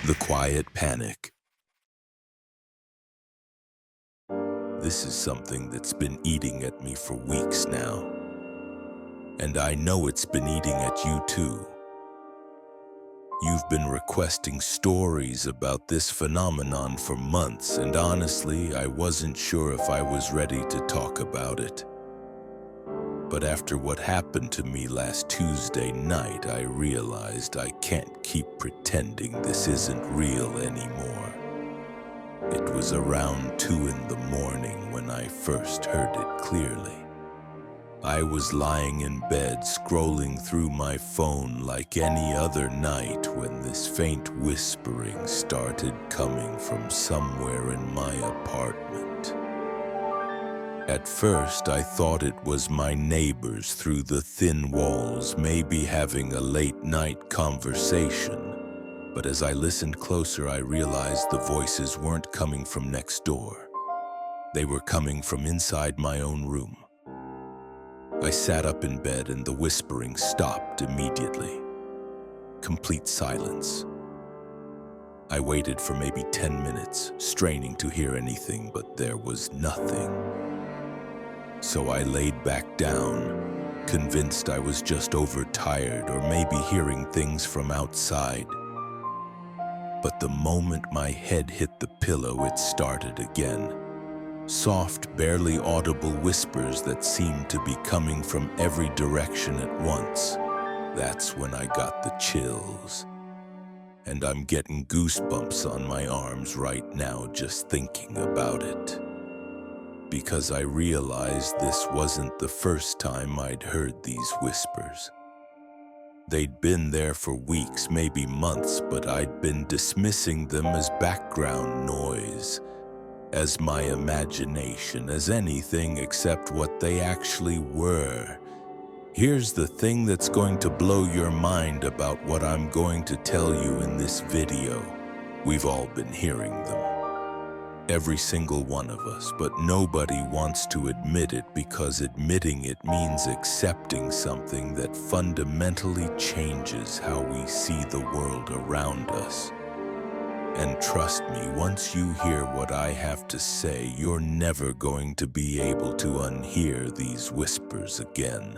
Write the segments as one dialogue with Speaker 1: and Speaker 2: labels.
Speaker 1: The quiet panic. This is something that's been eating at me for weeks now. And I know it's been eating at you too. You've been requesting stories about this phenomenon for months, and honestly, I wasn't sure if I was ready to talk about it. But after what happened to me last Tuesday night, I realized I can't keep pretending this isn't real anymore. It was around 2 in the morning when I first heard it clearly. I was lying in bed scrolling through my phone like any other night when this faint whispering started coming from somewhere in my apartment. At first, I thought it was my neighbors through the thin walls, maybe having a late-night conversation. But as I listened closer, I realized the voices weren't coming from next door. They were coming from inside my own room. I sat up in bed and the whispering stopped immediately. Complete silence. I waited for maybe 10 minutes, straining to hear anything, but there was nothing. So I laid back down, convinced I was just overtired or maybe hearing things from outside. But the moment my head hit the pillow, it started again. Soft, barely audible whispers that seemed to be coming from every direction at once. That's when I got the chills. And I'm getting goosebumps on my arms right now just thinking about it. Because I realized this wasn't the first time I'd heard these whispers. They'd been there for weeks, maybe months, but I'd been dismissing them as background noise, as my imagination, as anything except what they actually were. Here's the thing that's going to blow your mind about what I'm going to tell you in this video. We've all been hearing them. Every single one of us, but nobody wants to admit it because admitting it means accepting something that fundamentally changes how we see the world around us. And trust me, once you hear what I have to say, you're never going to be able to unhear these whispers again.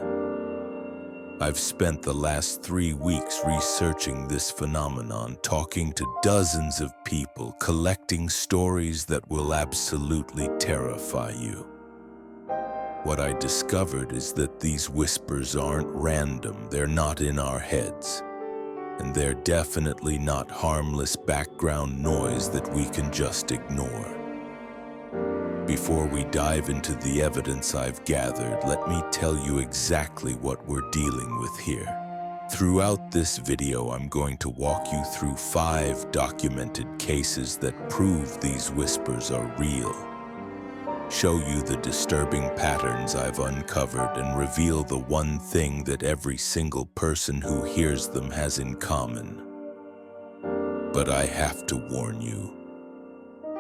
Speaker 1: I've spent the last 3 weeks researching this phenomenon, talking to dozens of people, collecting stories that will absolutely terrify you. What I discovered is that these whispers aren't random, they're not in our heads. And they're definitely not harmless background noise that we can just ignore. Before we dive into the evidence I've gathered, let me tell you exactly what we're dealing with here. Throughout this video, I'm going to walk you through 5 documented cases that prove these whispers are real, show you the disturbing patterns I've uncovered, and reveal the one thing that every single person who hears them has in common. But I have to warn you,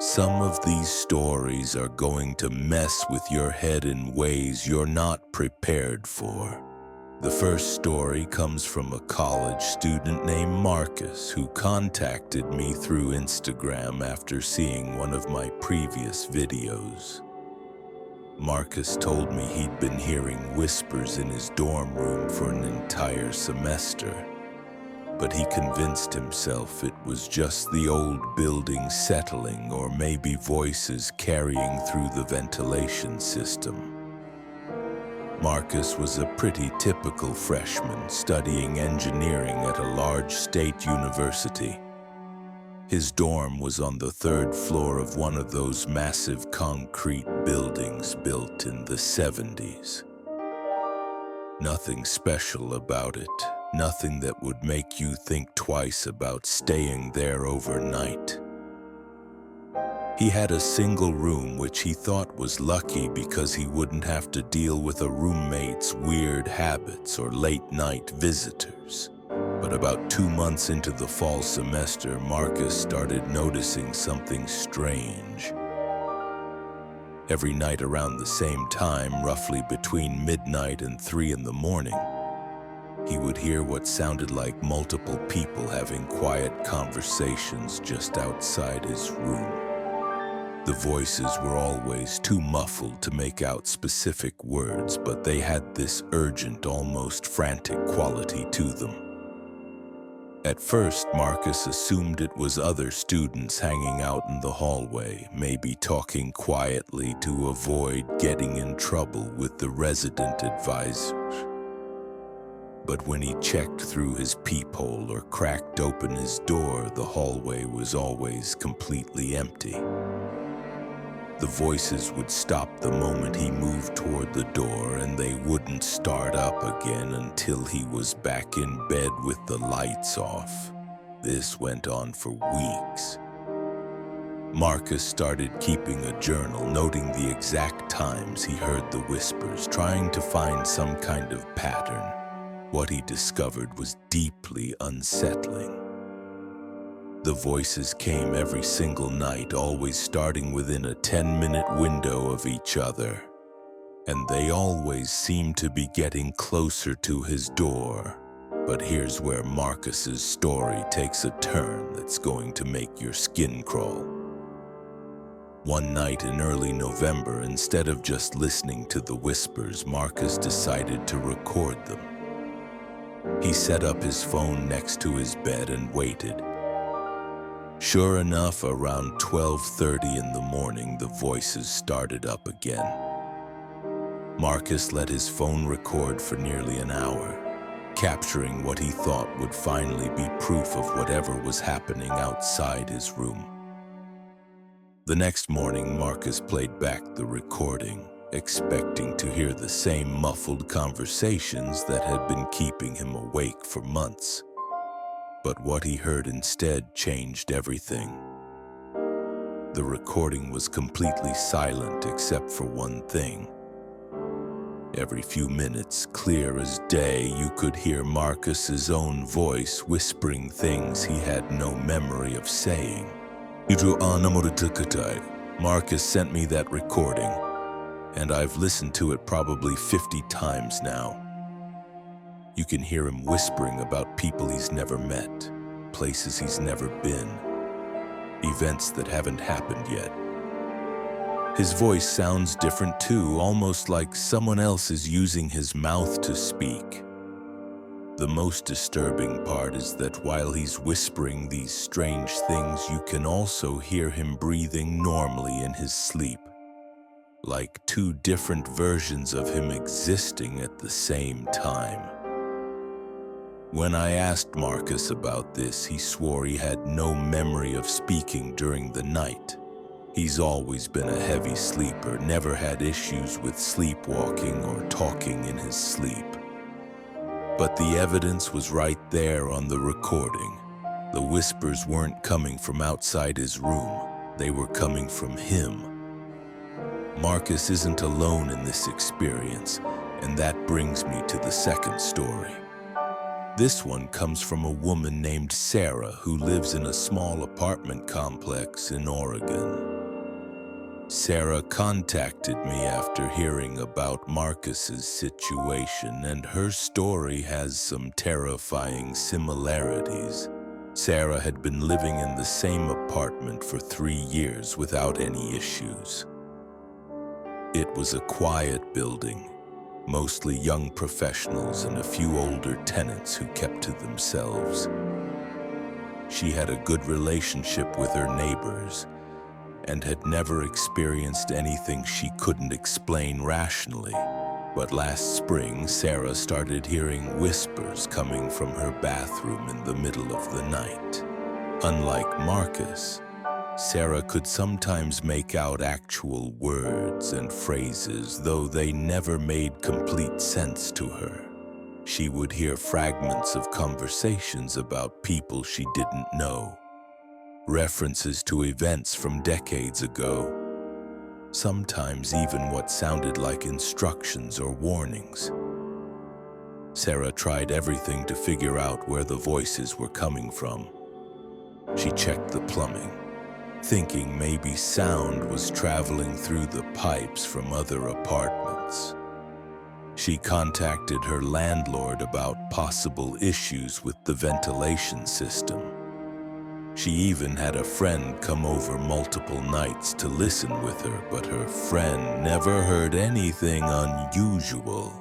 Speaker 1: some of these stories are going to mess with your head in ways you're not prepared for. The first story comes from a college student named Marcus who contacted me through Instagram after seeing one of my previous videos. Marcus told me he'd been hearing whispers in his dorm room for an entire semester, but he convinced himself it was just the old building settling or maybe voices carrying through the ventilation system. Marcus was a pretty typical freshman studying engineering at a large state university. His dorm was on the 3rd floor of one of those massive concrete buildings built in the 70s. Nothing special about it, nothing that would make you think twice about staying there overnight. He had a single room, which he thought was lucky because he wouldn't have to deal with a roommate's weird habits or late-night visitors. But about 2 months into the fall semester, Marcus started noticing something strange. Every night around the same time, roughly between midnight and 3 in the morning, He would hear what sounded like multiple people having quiet conversations just outside his room. The voices were always too muffled to make out specific words, but they had this urgent, almost frantic quality to them. At first, Marcus assumed it was other students hanging out in the hallway, maybe talking quietly to avoid getting in trouble with the resident advisors. But when he checked through his peephole or cracked open his door, the hallway was always completely empty. The voices would stop the moment he moved toward the door, and they wouldn't start up again until he was back in bed with the lights off. This went on for weeks. Marcus started keeping a journal, noting the exact times he heard the whispers, trying to find some kind of pattern. What he discovered was deeply unsettling. The voices came every single night, always starting within a 10-minute window of each other. And they always seemed to be getting closer to his door. But here's where Marcus's story takes a turn that's going to make your skin crawl. One night in early November, instead of just listening to the whispers, Marcus decided to record them. He set up his phone next to his bed and waited. Sure enough, around 12:30 in the morning, the voices started up again. Marcus let his phone record for nearly an hour, capturing what he thought would finally be proof of whatever was happening outside his room. The next morning, Marcus played back the recording, expecting to hear the same muffled conversations that had been keeping him awake for months. But what he heard instead changed everything. The recording was completely silent except for one thing. Every few minutes, clear as day, you could hear Marcus's own voice whispering things he had no memory of saying. Marcus sent me that recording, and I've listened to it probably 50 times now. You can hear him whispering about people he's never met, places he's never been, events that haven't happened yet. His voice sounds different too, almost like someone else is using his mouth to speak. The most disturbing part is that while he's whispering these strange things, you can also hear him breathing normally in his sleep, like two different versions of him existing at the same time. When I asked Marcus about this, he swore he had no memory of speaking during the night. He's always been a heavy sleeper, never had issues with sleepwalking or talking in his sleep. But the evidence was right there on the recording. The whispers weren't coming from outside his room. They were coming from him. Marcus isn't alone in this experience, and that brings me to the second story. This one comes from a woman named Sarah who lives in a small apartment complex in Oregon. Sarah contacted me after hearing about Marcus's situation, and her story has some terrifying similarities. Sarah had been living in the same apartment for 3 years without any issues. It was a quiet building, mostly young professionals and a few older tenants who kept to themselves. She had a good relationship with her neighbors and had never experienced anything she couldn't explain rationally. But last spring, Sarah started hearing whispers coming from her bathroom in the middle of the night. Unlike Marcus, Sarah could sometimes make out actual words and phrases, though they never made complete sense to her. She would hear fragments of conversations about people she didn't know, references to events from decades ago, sometimes even what sounded like instructions or warnings. Sarah tried everything to figure out where the voices were coming from. She checked the plumbing, thinking maybe sound was traveling through the pipes from other apartments. She contacted her landlord about possible issues with the ventilation system. She even had a friend come over multiple nights to listen with her, but her friend never heard anything unusual.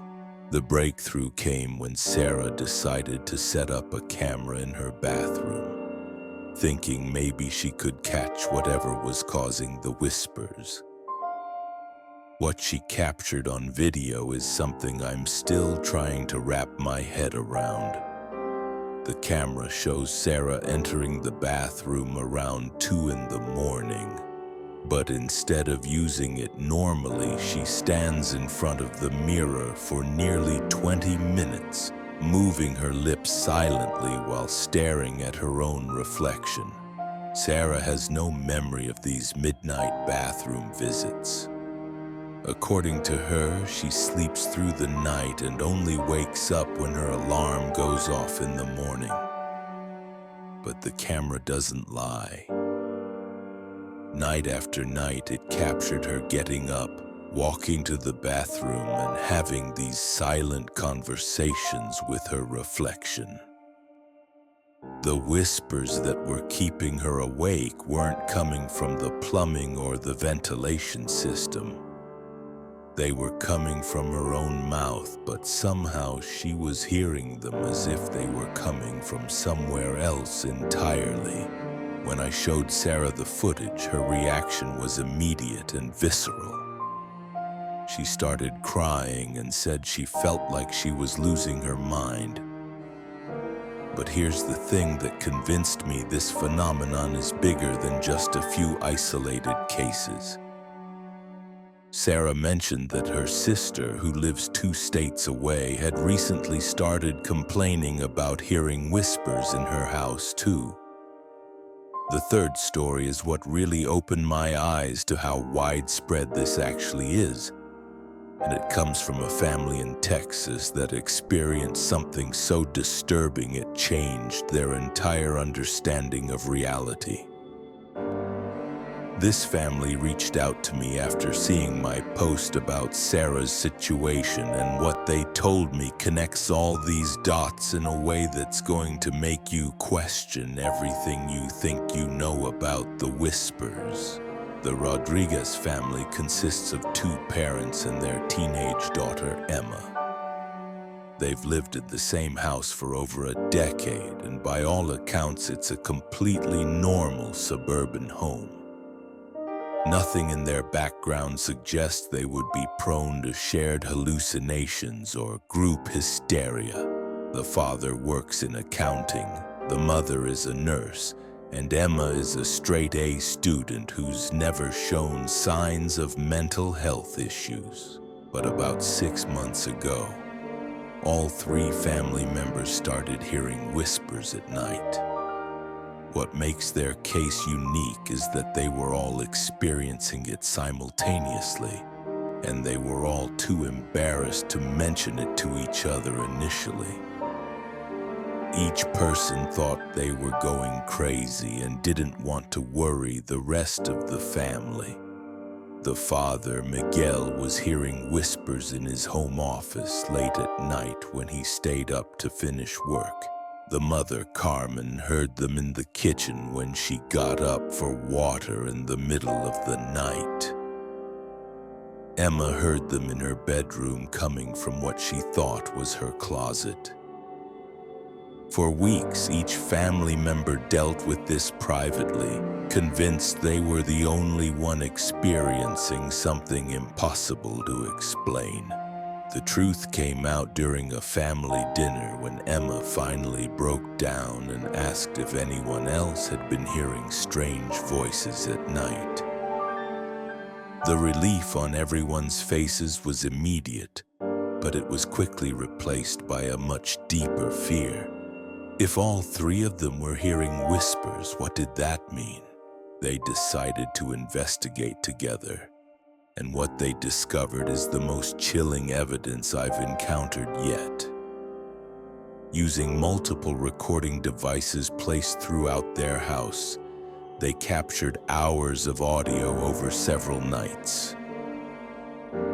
Speaker 1: The breakthrough came when Sarah decided to set up a camera in her bathroom, thinking maybe she could catch whatever was causing the whispers. What she captured on video is something I'm still trying to wrap my head around. The camera shows Sarah entering the bathroom around 2 in the morning, but instead of using it normally, she stands in front of the mirror for nearly 20 minutes, moving her lips silently while staring at her own reflection. Sarah has no memory of these midnight bathroom visits. According to her, she sleeps through the night and only wakes up when her alarm goes off in the morning. But the camera doesn't lie. Night after night, it captured her getting up, walking to the bathroom, and having these silent conversations with her reflection. The whispers that were keeping her awake weren't coming from the plumbing or the ventilation system. They were coming from her own mouth, but somehow she was hearing them as if they were coming from somewhere else entirely. When I showed Sarah the footage, her reaction was immediate and visceral. She started crying and said she felt like she was losing her mind. But here's the thing that convinced me this phenomenon is bigger than just a few isolated cases. Sarah mentioned that her sister, who lives 2 states away, had recently started complaining about hearing whispers in her house too. The third story is what really opened my eyes to how widespread this actually is, and it comes from a family in Texas that experienced something so disturbing it changed their entire understanding of reality. This family reached out to me after seeing my post about Sarah's situation, and what they told me connects all these dots in a way that's going to make you question everything you think you know about the whispers. The Rodriguez family consists of 2 parents and their teenage daughter, Emma. They've lived at the same house for over a decade, and by all accounts, it's a completely normal suburban home. Nothing in their background suggests they would be prone to shared hallucinations or group hysteria. The father works in accounting, the mother is a nurse, and Emma is a straight-A student who's never shown signs of mental health issues. But about 6 months ago, all 3 family members started hearing whispers at night. What makes their case unique is that they were all experiencing it simultaneously, and they were all too embarrassed to mention it to each other initially. Each person thought they were going crazy and didn't want to worry the rest of the family. The father, Miguel, was hearing whispers in his home office late at night when he stayed up to finish work. The mother, Carmen, heard them in the kitchen when she got up for water in the middle of the night. Emma heard them in her bedroom coming from what she thought was her closet. For weeks, each family member dealt with this privately, convinced they were the only one experiencing something impossible to explain. The truth came out during a family dinner when Emma finally broke down and asked if anyone else had been hearing strange voices at night. The relief on everyone's faces was immediate, but it was quickly replaced by a much deeper fear. If all 3 of them were hearing whispers, what did that mean? They decided to investigate together. And what they discovered is the most chilling evidence I've encountered yet. Using multiple recording devices placed throughout their house, they captured hours of audio over several nights.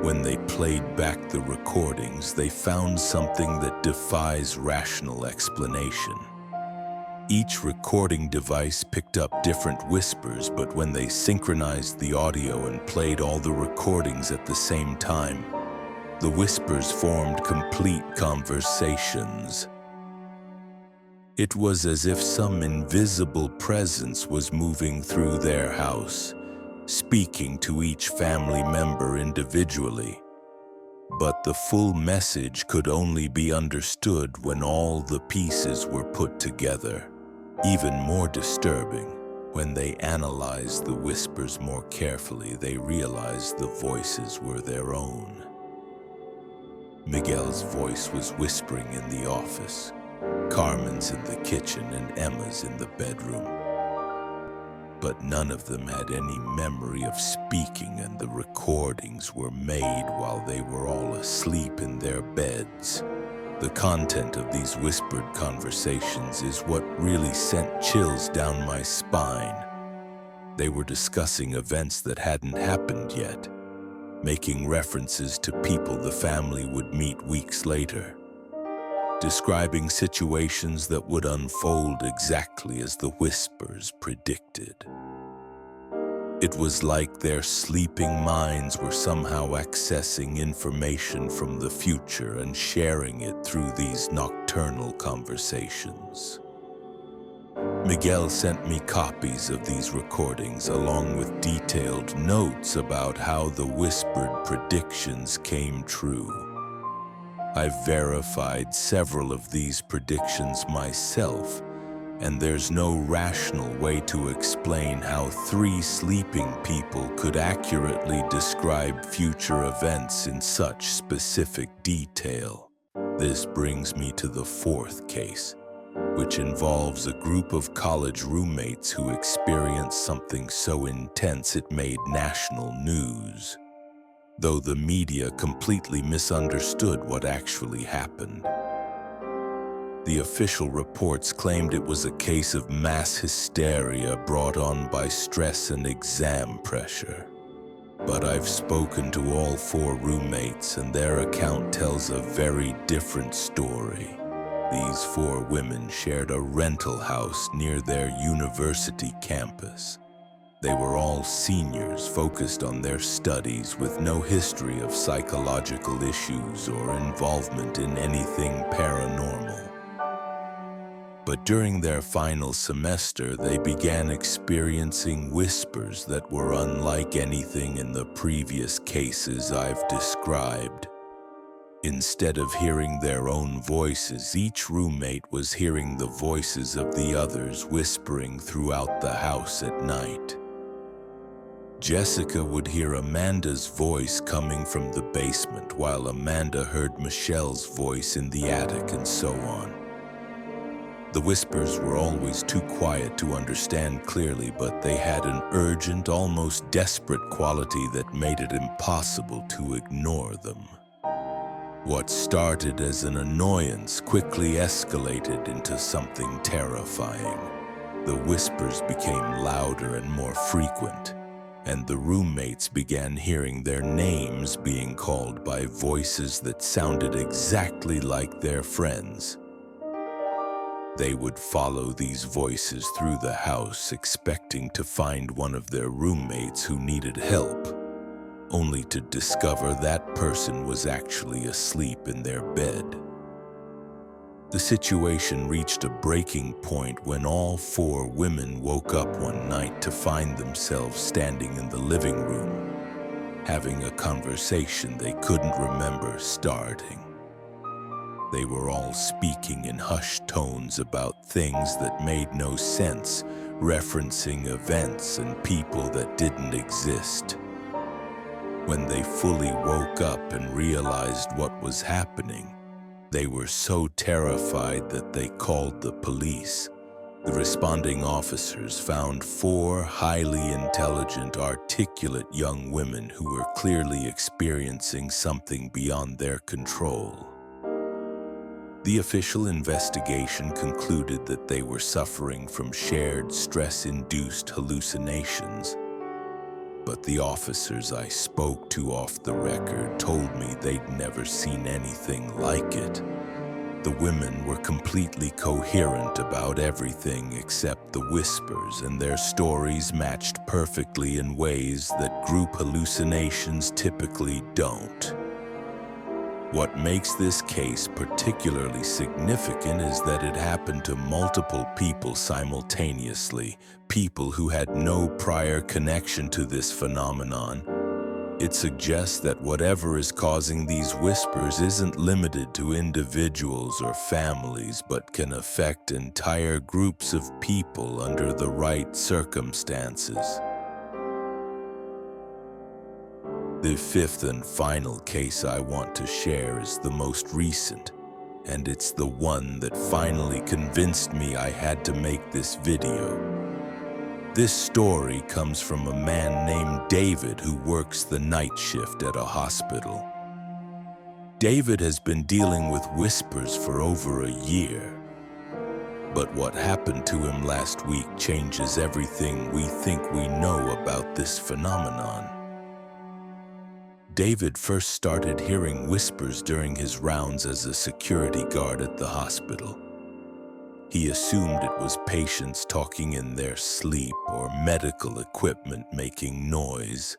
Speaker 1: When they played back the recordings, they found something that defies rational explanation. Each recording device picked up different whispers, but when they synchronized the audio and played all the recordings at the same time, the whispers formed complete conversations. It was as if some invisible presence was moving through their house, speaking to each family member individually. But the full message could only be understood when all the pieces were put together. Even more disturbing, when they analyzed the whispers more carefully, they realized the voices were their own. Miguel's voice was whispering in the office, Carmen's in the kitchen, and Emma's in the bedroom. But none of them had any memory of speaking, and the recordings were made while they were all asleep in their beds. The content of these whispered conversations is what really sent chills down my spine. They were discussing events that hadn't happened yet, making references to people the family would meet weeks later, describing situations that would unfold exactly as the whispers predicted. It was like their sleeping minds were somehow accessing information from the future and sharing it through these nocturnal conversations. Miguel sent me copies of these recordings along with detailed notes about how the whispered predictions came true. I've verified several of these predictions myself, and there's no rational way to explain how 3 sleeping people could accurately describe future events in such specific detail. This brings me to the 4th case, which involves a group of college roommates who experienced something so intense it made national news, though the media completely misunderstood what actually happened. The official reports claimed it was a case of mass hysteria brought on by stress and exam pressure. But I've spoken to all 4 roommates, and their account tells a very different story. These 4 women shared a rental house near their university campus. They were all seniors focused on their studies with no history of psychological issues or involvement in anything paranormal. But during their final semester, they began experiencing whispers that were unlike anything in the previous cases I've described. Instead of hearing their own voices, each roommate was hearing the voices of the others whispering throughout the house at night. Jessica would hear Amanda's voice coming from the basement, while Amanda heard Michelle's voice in the attic, and so on. The whispers were always too quiet to understand clearly, but they had an urgent, almost desperate quality that made it impossible to ignore them. What started as an annoyance quickly escalated into something terrifying. The whispers became louder and more frequent, and the roommates began hearing their names being called by voices that sounded exactly like their friends. They would follow these voices through the house, expecting to find one of their roommates who needed help, only to discover that person was actually asleep in their bed. The situation reached a breaking point when all 4 women woke up one night to find themselves standing in the living room, having a conversation they couldn't remember starting. They were all speaking in hushed tones about things that made no sense, referencing events and people that didn't exist. When they fully woke up and realized what was happening, they were so terrified that they called the police. The responding officers found 4 highly intelligent, articulate young women who were clearly experiencing something beyond their control. The official investigation concluded that they were suffering from shared stress-induced hallucinations. but the officers I spoke to off the record told me they'd never seen anything like it. The women were completely coherent about everything except the whispers, and their stories matched perfectly in ways that group hallucinations typically don't. What makes this case particularly significant is that it happened to multiple people simultaneously, people who had no prior connection to this phenomenon. It suggests that whatever is causing these whispers isn't limited to individuals or families, but can affect entire groups of people under the right circumstances. The fifth and final case I want to share is the most recent, and it's the one that finally convinced me I had to make this video. This story comes from a man named David who works the night shift at a hospital. David has been dealing with whispers for over a year. But what happened to him last week changes everything we think we know about this phenomenon. David first started hearing whispers during his rounds as a security guard at the hospital. He assumed it was patients talking in their sleep or medical equipment making noise.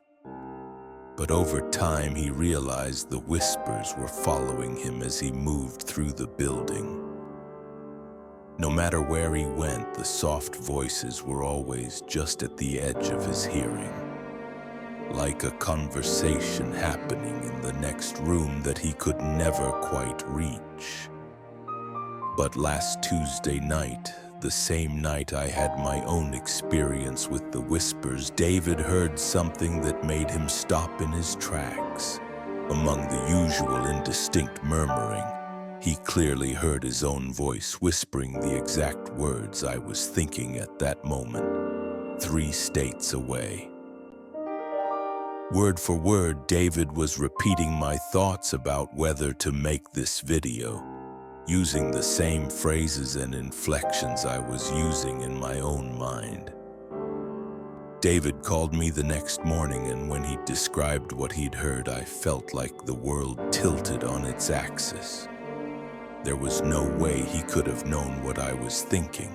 Speaker 1: But over time, he realized the whispers were following him as he moved through the building. No matter where he went, the soft voices were always just at the edge of his hearing, like a conversation happening in the next room that he could never quite reach. But last Tuesday night, the same night I had my own experience with the whispers, David heard something that made him stop in his tracks. Among the usual indistinct murmuring, he clearly heard his own voice whispering the exact words I was thinking at that moment, 3 states away. Word for word, David was repeating my thoughts about whether to make this video, using the same phrases and inflections I was using in my own mind. David called me the next morning, and when he described what he'd heard, I felt like the world tilted on its axis. There was no way he could have known what I was thinking.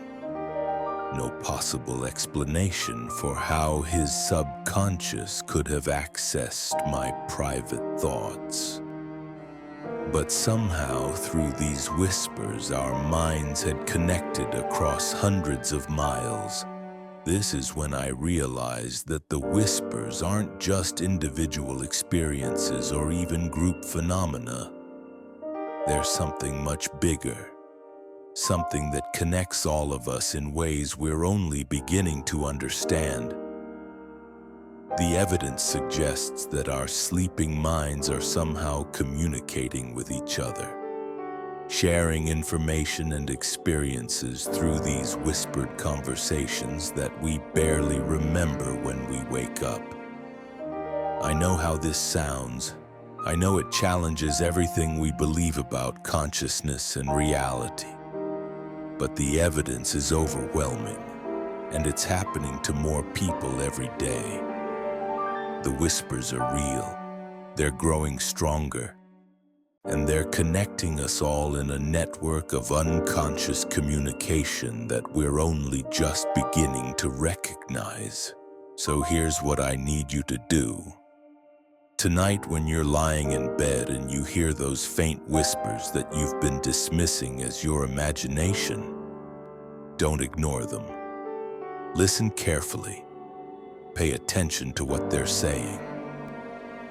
Speaker 1: No possible explanation for how his subconscious could have accessed my private thoughts. But somehow, through these whispers, our minds had connected across hundreds of miles. This is when I realized that the whispers aren't just individual experiences or even group phenomena. They're something much bigger, something that connects all of us in ways we're only beginning to understand. The evidence suggests that our sleeping minds are somehow communicating with each other, sharing information and experiences through these whispered conversations that we barely remember when we wake up. I know how this sounds. I know it challenges everything we believe about consciousness and reality. But the evidence is overwhelming, and it's happening to more people every day. The whispers are real, they're growing stronger, and they're connecting us all in a network of unconscious communication that we're only just beginning to recognize. So here's what I need you to do. Tonight, when you're lying in bed and you hear those faint whispers that you've been dismissing as your imagination, don't ignore them. Listen carefully. Pay attention to what they're saying.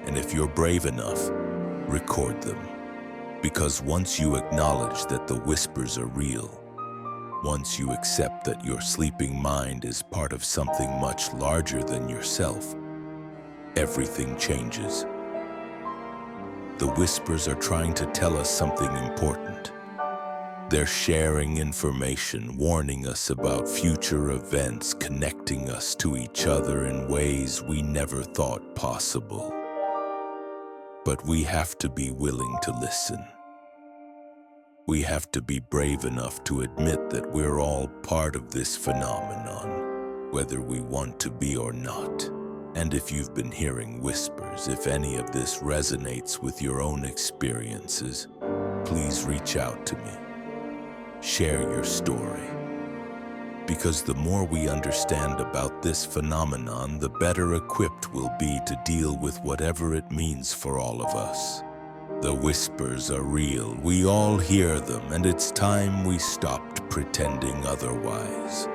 Speaker 1: And if you're brave enough, record them. Because once you acknowledge that the whispers are real, once you accept that your sleeping mind is part of something much larger than yourself, everything changes. The whispers are trying to tell us something important. They're sharing information, warning us about future events, connecting us to each other in ways we never thought possible. But we have to be willing to listen. We have to be brave enough to admit that we're all part of this phenomenon, whether we want to be or not. And if you've been hearing whispers, if any of this resonates with your own experiences, please reach out to me. Share your story. Because the more we understand about this phenomenon, the better equipped we'll be to deal with whatever it means for all of us. The whispers are real, we all hear them, and it's time we stopped pretending otherwise.